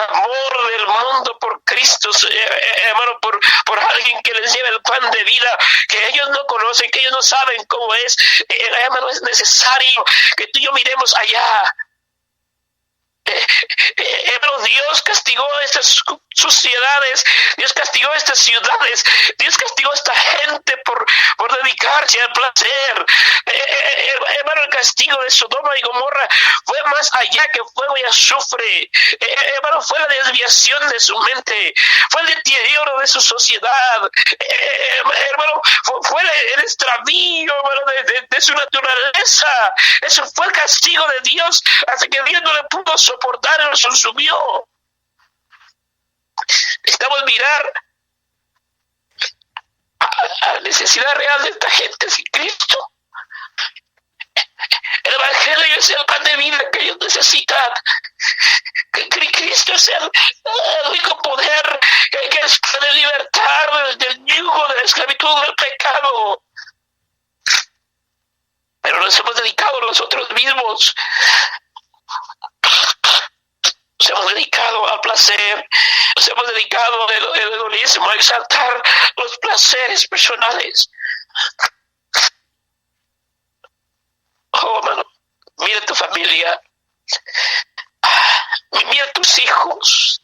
amor del mundo por Cristo, hermano, por alguien que les lleve el pan de vida, que ellos no conocen, que ellos no saben cómo es. Hermano, es necesario que tú y yo miremos allá. Hermano, Dios castigó a estas sociedades, Dios castigó a estas ciudades, Dios castigó a esta gente por dedicarse al placer. Hermano, el castigo de Sodoma y Gomorra fue más allá que fuego y azufre. Hermano, fue la desviación de su mente, fue el deterioro de su sociedad. Hermano, fue el extravío, hermano, de su naturaleza. Eso fue el castigo de Dios, hasta que Dios no le pudo soportar y lo consumió. Necesitamos mirar a la necesidad real de esta gente sin Cristo. El Evangelio es el pan de vida que ellos necesitan. Cristo es el único poder que les puede libertar del yugo de la esclavitud del pecado. Pero nos hemos dedicado a nosotros mismos. Nos hemos dedicado al placer, nos hemos dedicado al egoísmo, a exaltar los placeres personales. Oh, hermano, mira tu familia, mira tus hijos.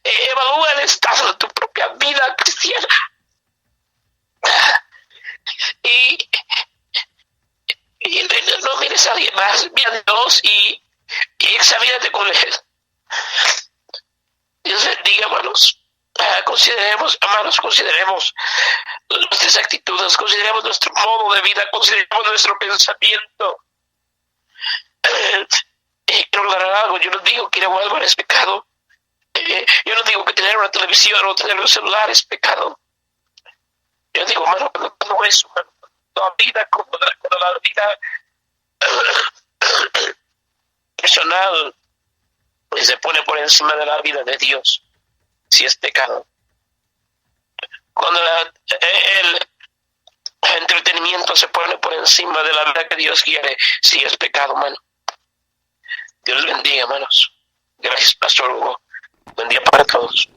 Evalúa el estado de tu propia vida cristiana. Y no mires a alguien más, mira a Dios y examínate con Él. Dios bendiga, hermanos. Consideremos nuestras actitudes, consideremos nuestro modo de vida, consideremos nuestro pensamiento. Quiero aclarar algo. Yo no digo que ir a Walmart es pecado. Yo no digo que tener una televisión o tener un celular es pecado. Yo digo, hermano, cuando eso, la vida, cuando la vida personal se pone por encima de la vida de Dios, si es pecado. Cuando el entretenimiento se pone por encima de la vida que Dios quiere, si es pecado, hermano. Dios les bendiga, hermanos. Gracias, Pastor Hugo. Buen día para todos.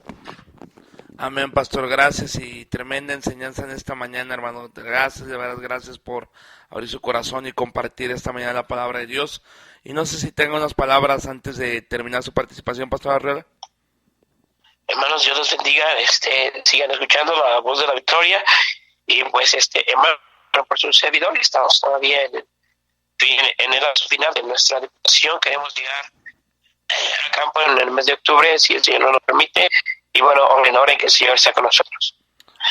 Amén, Pastor, gracias y tremenda enseñanza en esta mañana, hermano. Gracias, de verdad, gracias por abrir su corazón y compartir esta mañana la palabra de Dios. Y no sé si tenga unas palabras antes de terminar su participación, Pastor Arriola. Hermanos, Dios los bendiga, sigan escuchando la voz de la victoria. Y pues, hermano, por su servidor, estamos todavía en el final de nuestra diputación. Queremos llegar a campo en el mes de octubre, si el Señor nos lo permite. Y bueno, oren que el Señor sea con nosotros.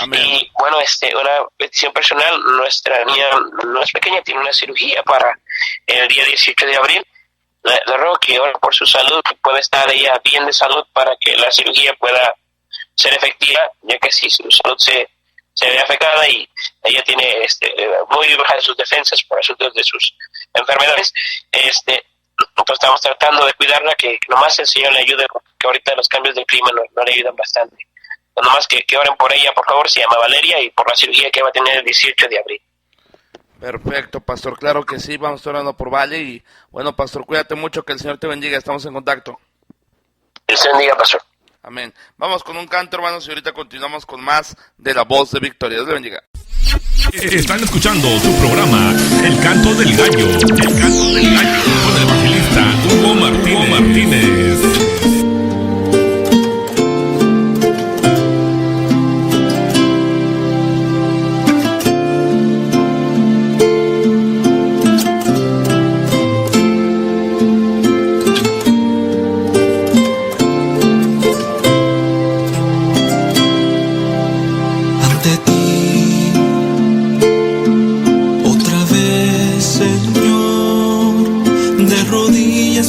Amén. Y bueno, una petición personal, nuestra niña no es pequeña, tiene una cirugía para el día 18 de abril. Le ruego que ore por su salud, que pueda estar ella bien de salud para que la cirugía pueda ser efectiva, ya que si su salud se ve afectada y ella tiene muy bajas sus defensas por asuntos de sus enfermedades, entonces estamos tratando de cuidarla, que nomás el Señor le ayude, porque ahorita los cambios del clima no le ayudan bastante. Nomás que oren por ella, por favor. Se llama Valeria y por la cirugía que va a tener el 18 de abril. Perfecto, Pastor, claro que sí, vamos orando por Vale. Y bueno, Pastor, cuídate mucho, que el Señor te bendiga, estamos en contacto. Dios te bendiga, Pastor. Amén. Vamos con un canto, hermanos, y ahorita continuamos con más de La Voz de Victoria. Dios te bendiga. Están escuchando su programa El Canto del Gallo. El Canto del Gallo, con el evangelista Hugo Martínez.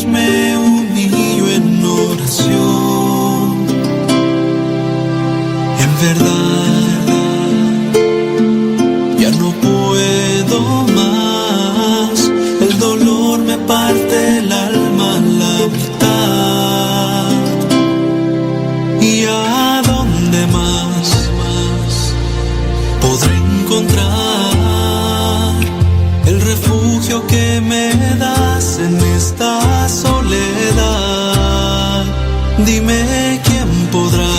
Me uní Dime quién podrá,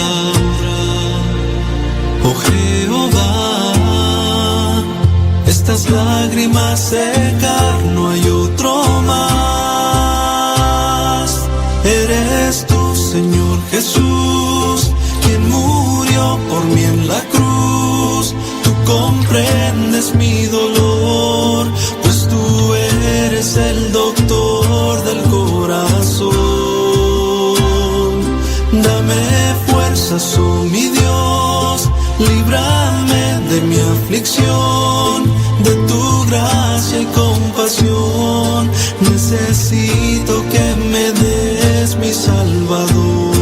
oh Jehová, estas lágrimas secar, no hay otro más. Eres tú, Señor Jesús, quien murió por mí en la cruz. Tú comprendes mi dolor, pues tú eres el doctor del corazón. Dame fuerzas, oh mi Dios, líbrame de mi aflicción, de tu gracia y compasión. Necesito que me des mi Salvador.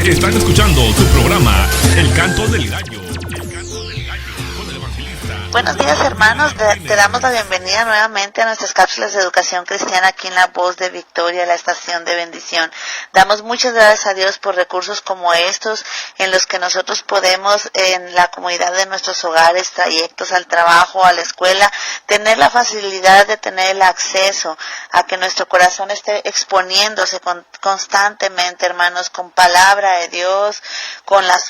Están escuchando tu programa, El Canto del Gallo. El Canto del Gallo, con el evangelista. Buenos días, hermanos. Te damos la bienvenida nuevamente a nuestras cápsulas de educación cristiana aquí en La Voz de Victoria, la estación de bendición. Damos muchas gracias a Dios por recursos como estos, en los que nosotros podemos, en la comunidad de nuestros hogares, trayectos al trabajo, a la escuela, tener la facilidad de tener el acceso a que nuestro corazón esté exponiéndose constantemente, hermanos, con palabra de Dios,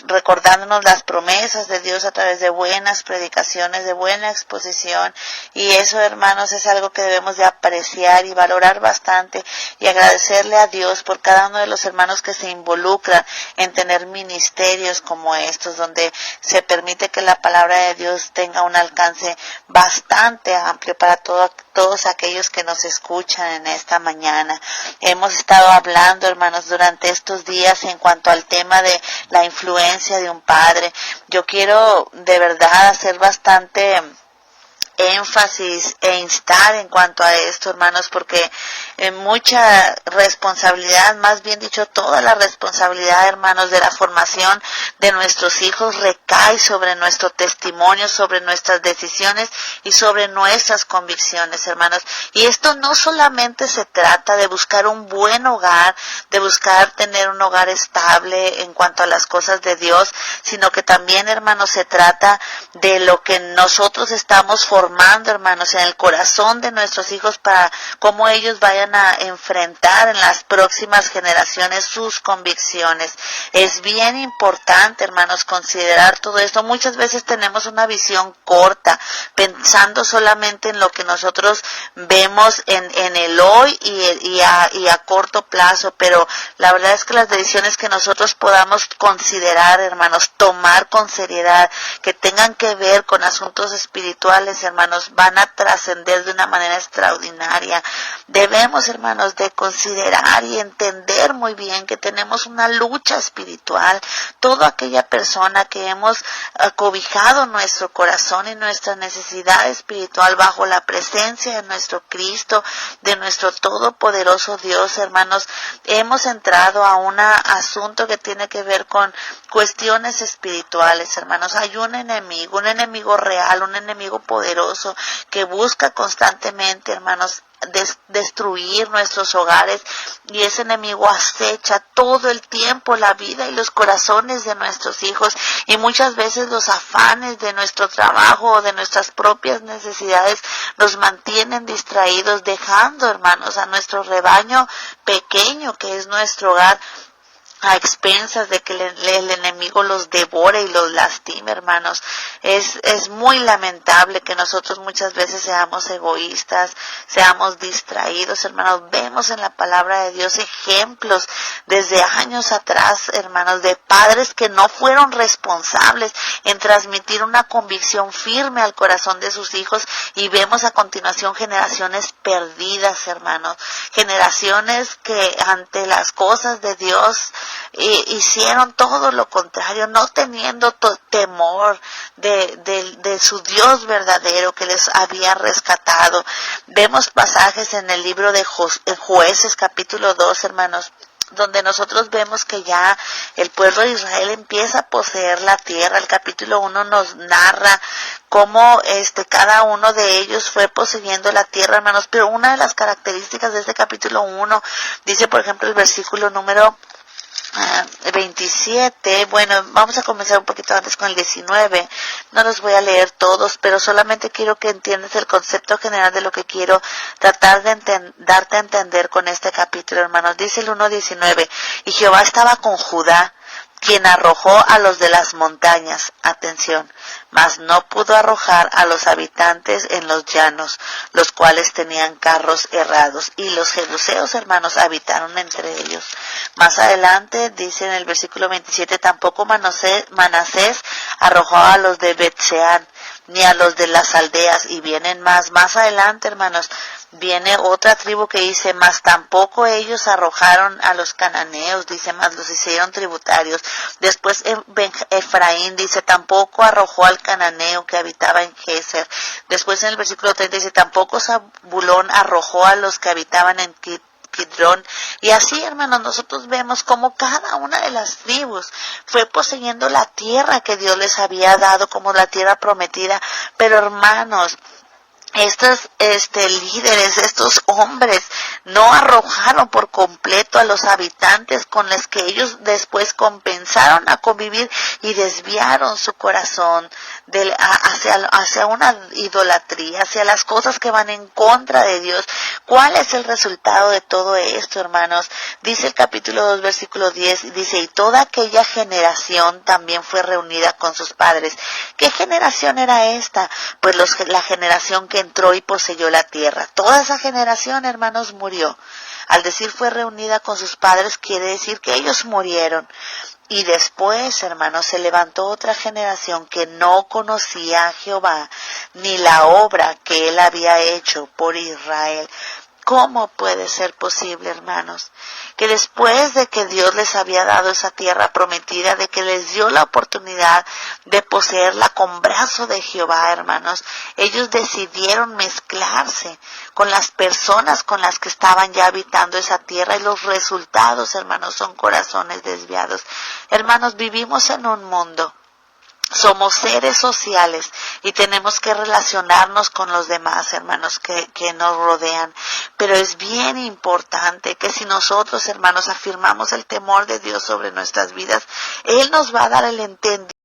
recordándonos las promesas de Dios a través de buenas predicaciones, de buena exposición. Y eso, hermanos, es algo que debemos de apreciar y valorar bastante, y agradecerle a Dios por cada uno de los hermanos que se involucran en tener ministerios como estos, donde se permite que la palabra de Dios tenga un alcance bastante amplio para todos aquellos que nos escuchan en esta mañana. Hemos estado hablando, hermanos, durante estos días en cuanto al tema de la influencia de un padre. Yo quiero de verdad hacer bastante énfasis e instar en cuanto a esto, hermanos, porque mucha responsabilidad, más bien dicho, toda la responsabilidad, hermanos, de la formación de nuestros hijos recae sobre nuestro testimonio, sobre nuestras decisiones y sobre nuestras convicciones, hermanos. Y esto no solamente se trata de buscar un buen hogar, de buscar tener un hogar estable en cuanto a las cosas de Dios, sino que también, hermanos, se trata de lo que nosotros estamos formando, hermanos, en el corazón de nuestros hijos para cómo ellos vayan a enfrentar en las próximas generaciones sus convicciones. Es bien importante, hermanos, considerar todo esto. Muchas veces tenemos una visión corta, pensando solamente en lo que nosotros vemos en el hoy y a corto plazo, pero la verdad es que las decisiones que nosotros podamos considerar, hermanos, tomar con seriedad, que tengan que ver con asuntos espirituales, hermanos, van a trascender de una manera extraordinaria. Debemos, hermanos, de considerar y entender muy bien que tenemos una lucha espiritual. Toda aquella persona que hemos cobijado nuestro corazón y nuestra necesidad espiritual bajo la presencia de nuestro Cristo, de nuestro todopoderoso Dios, hermanos, hemos entrado a un asunto que tiene que ver con cuestiones espirituales, hermanos. Hay un enemigo real, un enemigo poderoso que busca constantemente, hermanos, destruir nuestros hogares, y ese enemigo acecha todo el tiempo la vida y los corazones de nuestros hijos, y muchas veces los afanes de nuestro trabajo o de nuestras propias necesidades nos mantienen distraídos, dejando, hermanos, a nuestro rebaño pequeño que es nuestro hogar a expensas de que el enemigo los devore y los lastime, hermanos. Es muy lamentable que nosotros muchas veces seamos egoístas, seamos distraídos, hermanos. Vemos en la palabra de Dios ejemplos desde años atrás, hermanos, de padres que no fueron responsables en transmitir una convicción firme al corazón de sus hijos, y vemos a continuación generaciones perdidas, hermanos. Generaciones que ante las cosas de Dios hicieron todo lo contrario, no teniendo temor de su Dios verdadero que les había rescatado. Vemos pasajes en el libro de Jueces capítulo 2, hermanos, donde nosotros vemos que ya el pueblo de Israel empieza a poseer la tierra. El capítulo 1 nos narra cómo cada uno de ellos fue poseyendo la tierra, hermanos, pero una de las características de este capítulo 1, dice por ejemplo el versículo número 27, bueno, vamos a comenzar un poquito antes con el 19, no los voy a leer todos, pero solamente quiero que entiendas el concepto general de lo que quiero tratar de darte a entender con este capítulo, hermanos. Dice el 1:19, y Jehová estaba con Judá, quien arrojó a los de las montañas, atención, mas no pudo arrojar a los habitantes en los llanos, los cuales tenían carros errados, y los jebuseos, hermanos, habitaron entre ellos. Más adelante dice en el versículo 27, tampoco Manasés arrojó a los de Bet-Seán, ni a los de las aldeas, y vienen más adelante, hermanos, viene otra tribu que dice, mas tampoco ellos arrojaron a los cananeos, dice, mas los hicieron tributarios. Después Efraín dice, tampoco arrojó al cananeo que habitaba en Geser. Después en el versículo 30 dice, tampoco Zabulón arrojó a los que habitaban en Kidrón. Y así, hermanos, nosotros vemos como cada una de las tribus fue poseyendo la tierra que Dios les había dado como la tierra prometida. Pero, hermanos, estos líderes, estos hombres, no arrojaron por completo a los habitantes con los que ellos después comenzaron a convivir, y desviaron su corazón hacia una idolatría, hacia las cosas que van en contra de Dios. ¿Cuál es el resultado de todo esto, hermanos? Dice el capítulo 2, versículo 10, dice, y toda aquella generación también fue reunida con sus padres. ¿Qué generación era esta? Pues la generación que entró y poseyó la tierra. Toda esa generación, hermanos, murió. Al decir fue reunida con sus padres, quiere decir que ellos murieron. Y después, hermanos, se levantó otra generación que no conocía a Jehová, ni la obra que él había hecho por Israel. ¿Cómo puede ser posible, hermanos? Que después de que Dios les había dado esa tierra prometida, de que les dio la oportunidad de poseerla con brazo de Jehová, hermanos, ellos decidieron mezclarse con las personas con las que estaban ya habitando esa tierra, y los resultados, hermanos, son corazones desviados. Hermanos, vivimos en un mundo. Somos seres sociales y tenemos que relacionarnos con los demás, hermanos, que nos rodean. Pero es bien importante que si nosotros, hermanos, afirmamos el temor de Dios sobre nuestras vidas, Él nos va a dar el entendimiento